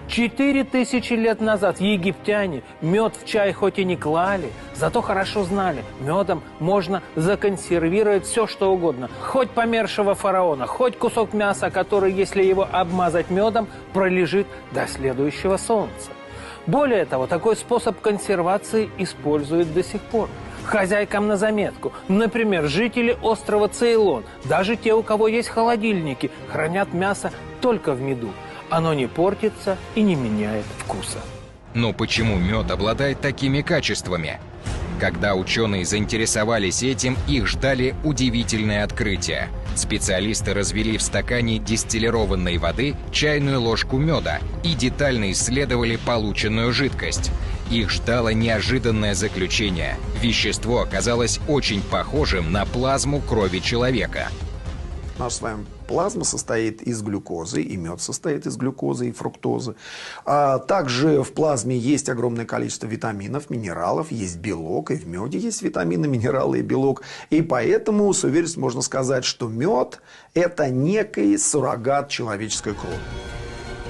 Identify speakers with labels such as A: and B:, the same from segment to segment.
A: 4000 лет назад египтяне мед в чай хоть и не клали, зато хорошо знали, медом можно законсервировать все, что угодно. Хоть помершего фараона, хоть кусок мяса, который, если его обмазать медом, пролежит до следующего солнца. Более того, такой способ консервации используют до сих пор. Хозяйкам на заметку. Например, жители острова Цейлон, даже те, у кого есть холодильники, хранят мясо только в меду. Оно не портится и не меняет вкуса.
B: Но почему мед обладает такими качествами? Когда ученые заинтересовались этим, их ждали удивительные открытия. Специалисты развели в стакане дистиллированной воды чайную ложку меда и детально исследовали полученную жидкость. Их ждало неожиданное заключение. Вещество оказалось очень похожим на плазму крови человека.
C: Наша с вами плазма состоит из глюкозы, и мед состоит из глюкозы и фруктозы. Также в плазме есть огромное количество витаминов, минералов, есть белок, и в меде есть витамины, минералы и белок. И поэтому с уверенностью можно сказать, что мед – это некий суррогат человеческой крови.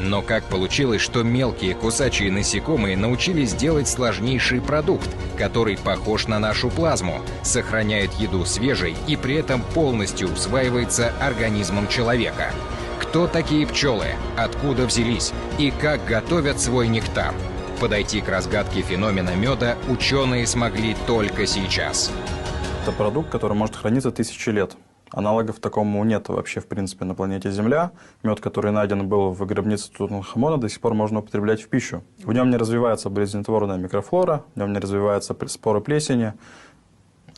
B: Но как получилось, что мелкие кусачие насекомые научились делать сложнейший продукт, который похож на нашу плазму, сохраняет еду свежей и при этом полностью усваивается организмом человека? Кто такие пчелы, откуда взялись и как готовят свой нектар? Подойти к разгадке феномена меда ученые смогли только сейчас.
D: Это продукт, который может храниться тысячи лет. Аналогов такому нет вообще, в принципе, на планете Земля. Мед, который найден был в гробнице Тутанхамона, до сих пор можно употреблять в пищу. В нем не развивается болезнетворная микрофлора, в нем не развиваются споры плесени.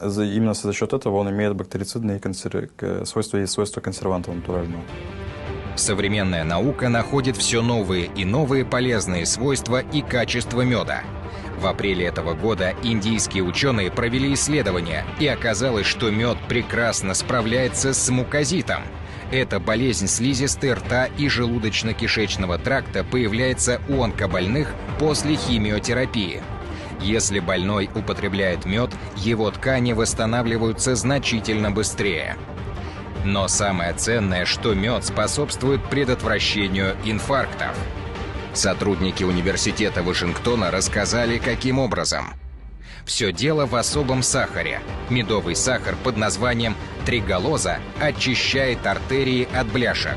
D: Именно за счет этого он имеет бактерицидные свойства и свойства консерванта натурального.
B: Современная наука находит все новые и новые полезные свойства и качества меда. В апреле этого года индийские ученые провели исследование, и оказалось, что мед прекрасно справляется с мукозитом. Эта болезнь слизистой рта и желудочно-кишечного тракта появляется у онкобольных после химиотерапии. Если больной употребляет мед, его ткани восстанавливаются значительно быстрее. Но самое ценное, что мед способствует предотвращению инфарктов. Сотрудники университета Вашингтона рассказали, каким образом. Все дело в особом сахаре. Медовый сахар под названием тригалоза очищает артерии от бляшек.